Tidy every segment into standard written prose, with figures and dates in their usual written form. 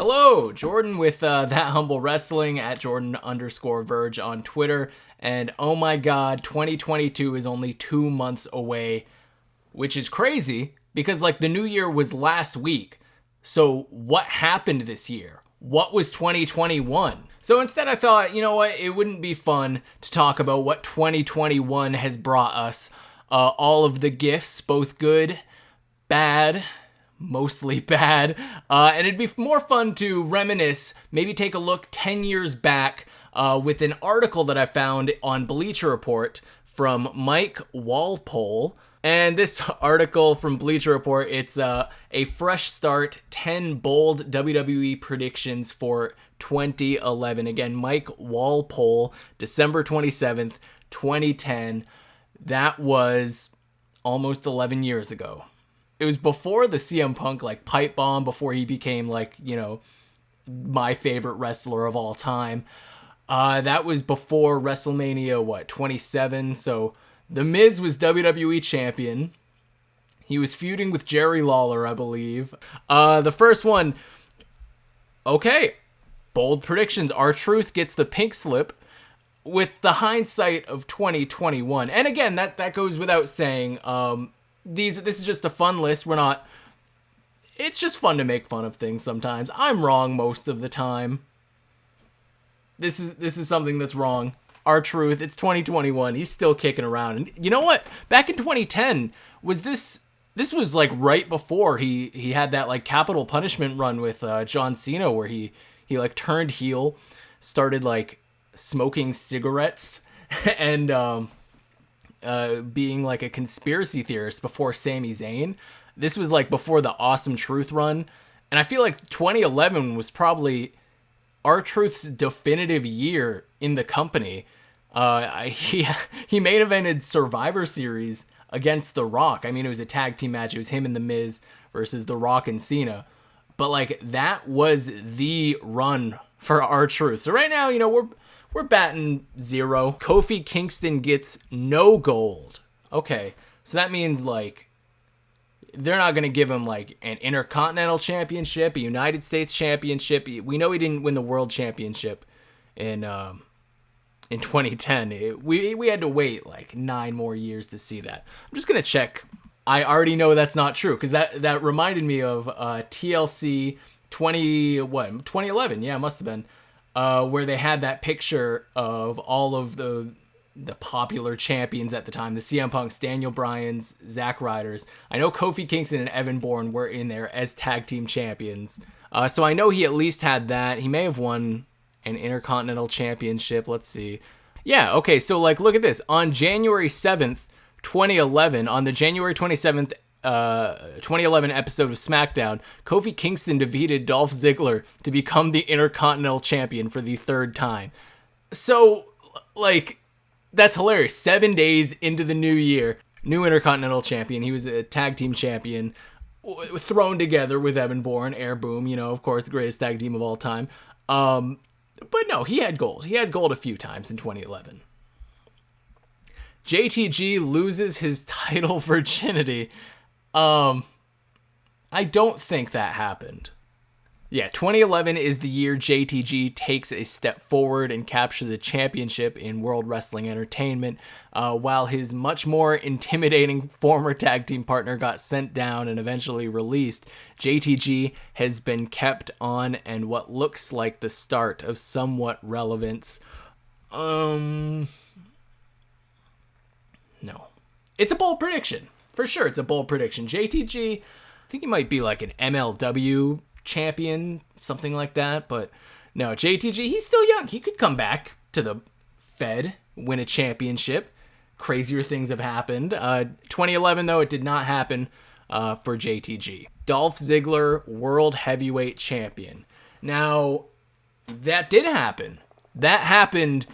Hello, Jordan with ThatHumble Wrestling at Jordan_Verge on Twitter. And oh my god, 2022 is only 2 months away, which is crazy because like the new year was last week. So what happened this year? What was 2021? So instead I thought, you know what, it wouldn't be fun to talk about what 2021 has brought us. All of the gifts, both good, bad, mostly bad, and it'd be more fun to reminisce, maybe take a look 10 years back with an article that I found on Bleacher Report from Mike Walpole. And this article from Bleacher Report, it's a fresh start, 10 bold WWE predictions for 2011. Again, Mike Walpole, December 27th, 2010. That was almost 11 years ago. It was before the CM Punk like pipe bomb, before he became like, you know, my favorite wrestler of all time. That was before WrestleMania, 27? So The Miz was WWE champion. He was feuding with Jerry Lawler, I believe. The first one, okay, bold predictions. R-Truth gets the pink slip with the hindsight of 2021. And again, that goes without saying. This is just a fun list. It's just fun to make fun of things sometimes. I'm wrong most of the time. This is something that's wrong. R-Truth, it's 2021. He's still kicking around. And you know what? Back in 2010, this was like right before he had that like capital punishment run with John Cena where he like turned heel, started like smoking cigarettes and being like a conspiracy theorist before Sami Zayn. This was like before the Awesome Truth run. And I feel like 2011 was probably R-Truth's definitive year in the company. He main evented Survivor Series against The Rock. I mean, it was a tag team match. It was him and The Miz versus The Rock and Cena. But like that was the run for R-Truth. So right now, you know, we're batting 0. Kofi Kingston gets no gold. Okay, so that means like they're not going to give him like an Intercontinental Championship, a United States Championship. We know he didn't win the World Championship in 2010. We had to wait like 9 more years to see that. I'm just going to check. I already know that's not true because that reminded me of TLC 2011. Yeah, it must have been. Where they had that picture of all of the popular champions at the time, the CM Punks, Daniel Bryans, Zack Ryders. I know Kofi Kingston and Evan Bourne were in there as tag team champions. So I know he at least had that. He may have won an Intercontinental Championship. Let's see. Yeah, okay, so like look at this. On January 7th, 2011, on the January 27th 2011 episode of SmackDown, Kofi Kingston defeated Dolph Ziggler to become the Intercontinental Champion for the 3rd time. So, like, that's hilarious. 7 days into the new year, new Intercontinental Champion. He was a tag team champion, thrown together with Evan Bourne, Air Boom, you know, of course, the greatest tag team of all time. But no, he had gold. He had gold a few times in 2011. JTG loses his title virginity. I don't think that happened. Yeah, 2011 is the year JTG takes a step forward and captures the championship in World Wrestling Entertainment, while his much more intimidating former tag team partner got sent down and eventually released. JTG has been kept on and what looks like the start of somewhat relevance. No. It's a bold prediction. For sure, it's a bold prediction. JTG, I think he might be like an MLW champion, something like that. But no, JTG, he's still young. He could come back to the Fed, win a championship. Crazier things have happened. 2011, though, it did not happen for JTG. Dolph Ziggler, World Heavyweight Champion. Now, that did happen. That happened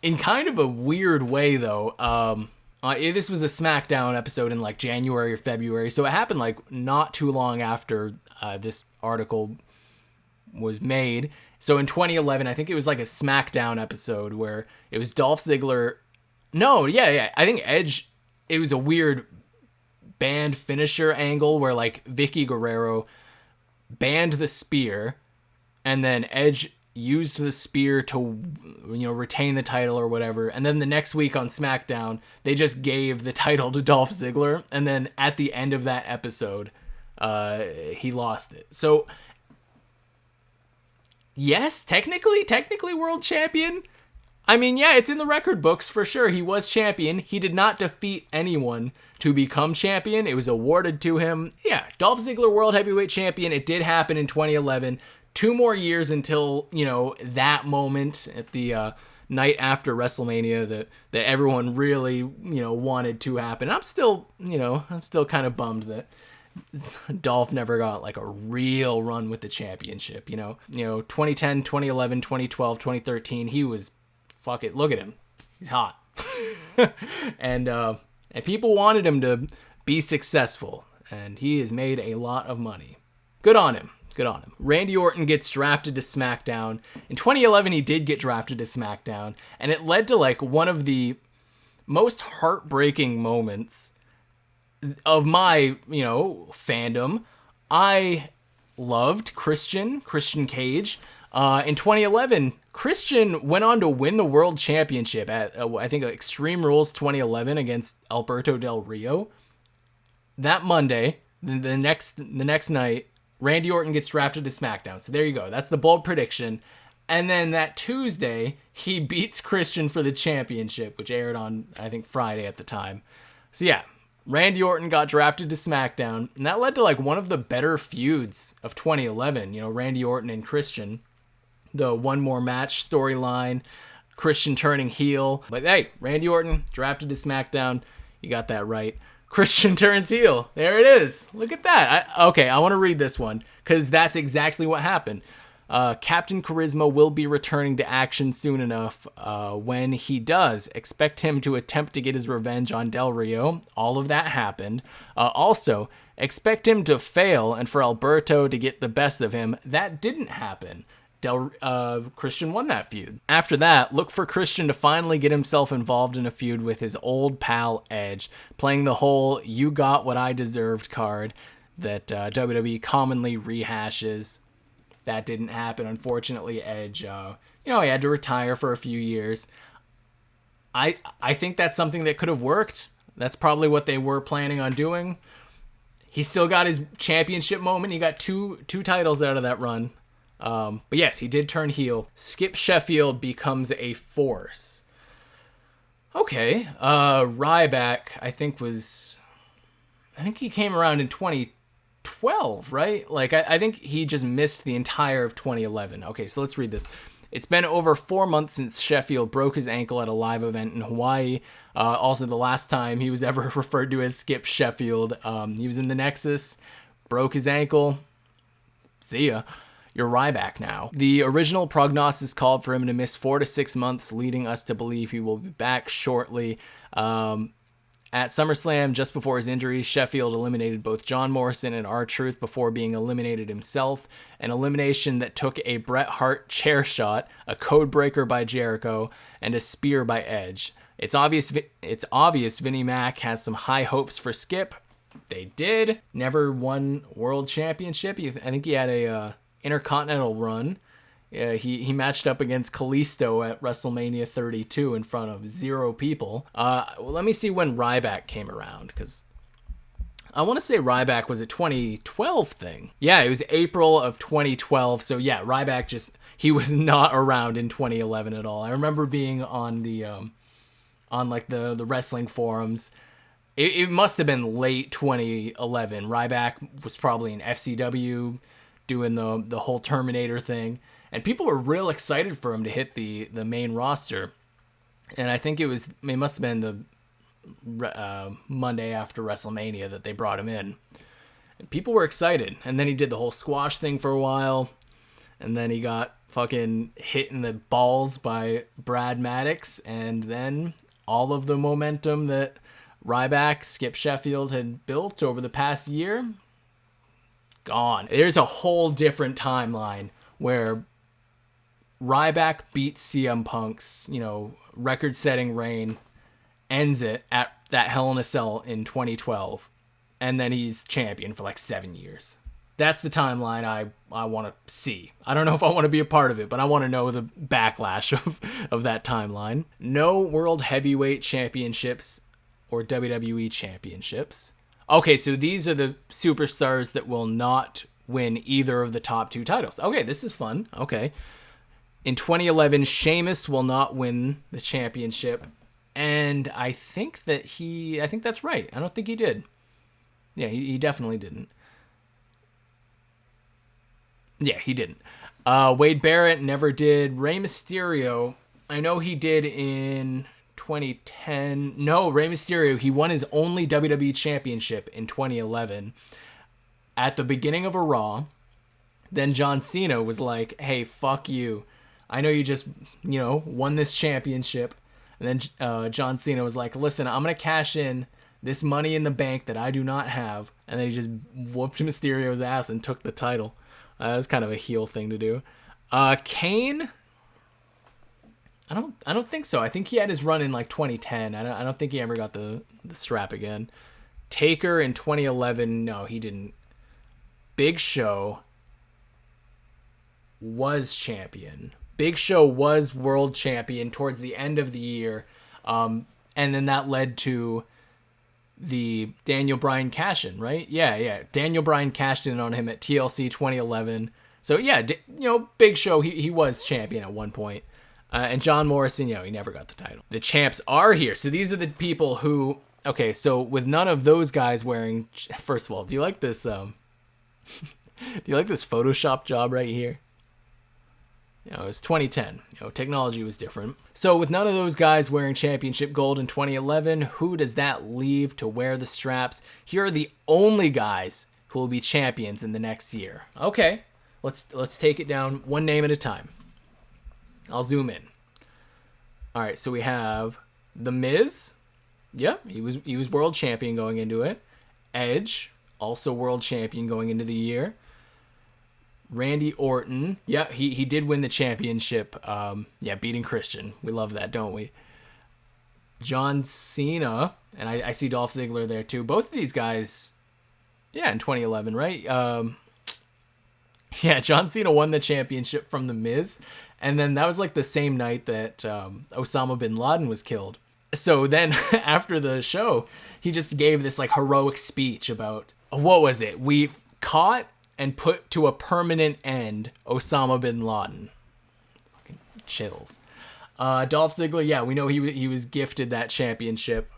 in kind of a weird way, though. This was a SmackDown episode in like January or February, so it happened like not too long after this article was made. So in 2011, I think it was like a SmackDown episode where it was Dolph Ziggler. No, yeah. I think Edge, it was a weird banned finisher angle where like Vicky Guerrero banned the spear and then Edge used the spear to, retain the title or whatever. And then the next week on SmackDown, they just gave the title to Dolph Ziggler. And then at the end of that episode, he lost it. So, yes, technically world champion. I mean, yeah, it's in the record books for sure. He was champion. He did not defeat anyone to become champion. It was awarded to him. Yeah, Dolph Ziggler, world heavyweight champion. It did happen in 2011. 2 more years until, that moment at the night after WrestleMania that everyone really, wanted to happen. I'm still kind of bummed that Dolph never got like a real run with the championship, 2010, 2011, 2012, 2013, he was, fuck it, look at him. He's hot. and people wanted him to be successful, and he has made a lot of money. Good on him. Randy Orton gets drafted to SmackDown. In 2011, he did get drafted to SmackDown, and it led to like one of the most heartbreaking moments of my, fandom. I loved Christian Cage. In 2011, Christian went on to win the world championship at, I think, Extreme Rules 2011 against Alberto Del Rio. That Monday, the next night, Randy Orton gets drafted to SmackDown. So there you go. That's the bold prediction. And then that Tuesday, he beats Christian for the championship, which aired on, I think, Friday at the time. So yeah, Randy Orton got drafted to SmackDown, and that led to like one of the better feuds of 2011. Randy Orton and Christian, the one more match storyline, Christian turning heel. But hey, Randy Orton drafted to SmackDown. You got that right. Christian turns heel. There it is. Look at that. I want to read this one because that's exactly what happened. Captain Charisma will be returning to action soon enough. When he does, expect him to attempt to get his revenge on Del Rio. All of that happened. Also, expect him to fail and for Alberto to get the best of him. That didn't happen. Christian won that feud. After that, look for Christian to finally get himself involved in a feud with his old pal Edge, playing the whole "you got what I deserved" card that WWE commonly rehashes. That didn't happen, unfortunately. Edge, he had to retire for a few years. I think that's something that could have worked. That's probably what they were planning on doing. He still got his championship moment. He got two titles out of that run. But yes, he did turn heel. Skip Sheffield becomes a force. Okay. Ryback, I think he came around in 2012, right? Like, I think he just missed the entire of 2011. Okay, so let's read this. It's been over 4 months since Sheffield broke his ankle at a live event in Hawaii. Also the last time he was ever referred to as Skip Sheffield. He was in the Nexus, broke his ankle. See ya. You're Ryback now. The original prognosis called for him to miss 4 to 6 months, leading us to believe he will be back shortly. At SummerSlam, just before his injury, Sheffield eliminated both John Morrison and R-Truth before being eliminated himself. An elimination that took a Bret Hart chair shot, a code breaker by Jericho, and a spear by Edge. It's obvious Vinnie Mac has some high hopes for Skip. They did. Never won world championship. I think he had a Intercontinental run. He matched up against Kalisto at WrestleMania 32 in front of 0 people. Let me see when Ryback came around, because I want to say Ryback was a 2012 thing. Yeah, it was April of 2012. So yeah, Ryback he was not around in 2011 at all. I remember being on the the wrestling forums. It must have been late 2011. Ryback was probably in FCW doing the whole Terminator thing, and people were real excited for him to hit the main roster. And I think it must have been the Monday after WrestleMania that they brought him in. And people were excited, and then he did the whole squash thing for a while, and then he got fucking hit in the balls by Brad Maddox, and then all of the momentum that Ryback, Skip Sheffield had built over the past year, gone. There's a whole different timeline where Ryback beats CM Punk's, record-setting reign, ends it at that Hell in a Cell in 2012, and then he's champion for like 7 years. That's the timeline I want to see. I don't know if I want to be a part of it, but I want to know the backlash of that timeline. No World Heavyweight Championships or WWE Championships. Okay, so these are the superstars that will not win either of the top 2 titles. Okay, this is fun. Okay. In 2011, Sheamus will not win the championship. And I think that's right. I don't think he did. Yeah, he definitely didn't. Yeah, he didn't. Wade Barrett never did. Rey Mysterio, I know he did in 2010. No, Rey Mysterio, he won his only WWE championship in 2011 at the beginning of a Raw. Then John Cena was like, hey, fuck you. I know you just, won this championship. And then John Cena was like, listen, I'm going to cash in this Money in the Bank that I do not have. And then he just whooped Mysterio's ass and took the title. That was kind of a heel thing to do. Kane, I don't think so. I think he had his run in like 2010. I don't think he ever got the strap again. Taker in 2011, no, he didn't. Big Show was champion. Big Show was world champion towards the end of the year. And then that led to the Daniel Bryan cash-in, right? Yeah. Daniel Bryan cashed in on him at TLC 2011. So yeah, Big Show, he was champion at one point. And John Morrison, he never got the title. The champs are here. So these are the people who, okay, so with none of those guys wearing, first of all, do you like this Photoshop job right here? It was 2010. Technology was different. So with none of those guys wearing championship gold in 2011, who does that leave to wear the straps? Here are the only guys who will be champions in the next year. Okay, let's take it down one name at a time. I'll zoom in. All right, so we have The Miz. Yep, he was world champion going into it. Edge, also world champion going into the year. Randy Orton, yeah, he did win the championship. Beating Christian. We love that, don't we? John Cena, and I see Dolph Ziggler there too. Both of these guys, in 2011, right? John Cena won the championship from The Miz, and then that was like the same night that Osama bin Laden was killed. So then after the show, he just gave this like heroic speech about, what was it? We've caught and put to a permanent end Osama bin Laden. Fucking chills. Dolph Ziggler, we know he was gifted that championship.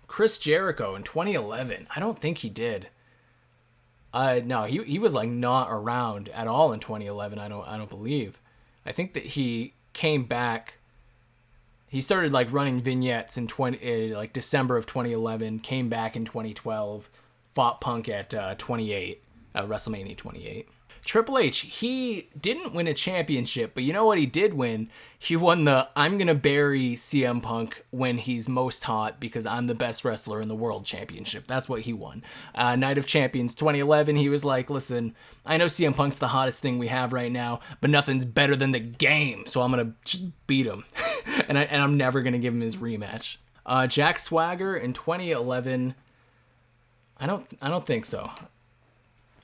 Chris Jericho in 2011, I don't think he did. No, he was like not around at all in 2011. I don't believe. I think that he came back. He started like running vignettes in December of 2011. Came back in 2012. Fought Punk at 28. WrestleMania 28. Triple H, he didn't win a championship, but you know what he did win? He won the I'm going to bury CM Punk when he's most hot because I'm the best wrestler in the world championship. That's what he won. Night of Champions 2011, he was like, listen, I know CM Punk's the hottest thing we have right now, but nothing's better than the game, so I'm going to just beat him. and I'm never going to give him his rematch. Jack Swagger in 2011, I don't think so.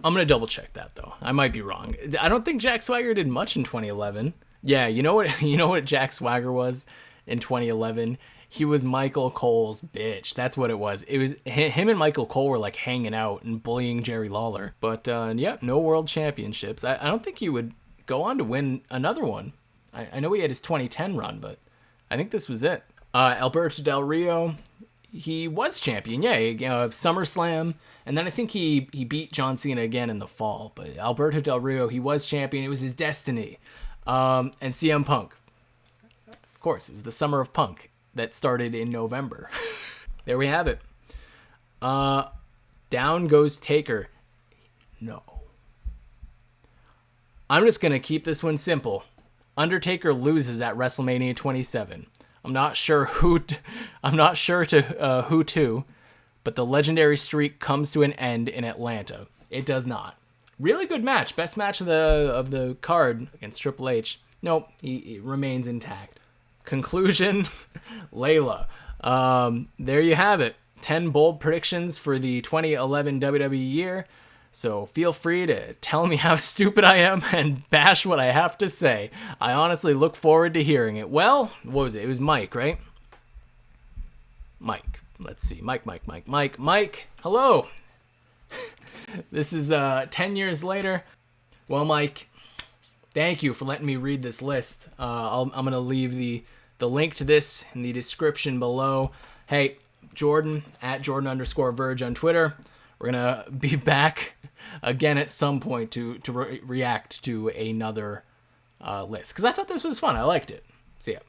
I'm going to double check that though. I might be wrong. I don't think Jack Swagger did much in 2011. Yeah, you know what Jack Swagger was in 2011? He was Michael Cole's bitch. That's what it was. It was him and Michael Cole were like hanging out and bullying Jerry Lawler. But no world championships. I don't think he would go on to win another one. I know he had his 2010 run, but I think this was it. Alberto Del Rio, he was champion. SummerSlam. And then I think he beat John Cena again in the fall. But Alberto Del Rio, he was champion. It was his destiny. And CM Punk. Of course, it was the Summer of Punk that started in November. There we have it. Down goes Taker. No. I'm just going to keep this one simple. Undertaker loses at WrestleMania 27. I'm not sure who to, but the legendary streak comes to an end in Atlanta. It does not. Really good match. Best match of the card against Triple H. Nope, he remains intact. Conclusion, Layla. There you have it. 10 bold predictions for the 2011 WWE year. So feel free to tell me how stupid I am and bash what I have to say. I honestly look forward to hearing it. Well, what was it? It was Mike, right? Mike. Let's see. Mike. Hello. This is 10 years later. Well, Mike, thank you for letting me read this list. I'm going to leave the link to this in the description below. Hey, Jordan, at Jordan_Verge on Twitter. We're going to be back again at some point to react to another list. Because I thought this was fun. I liked it. See ya.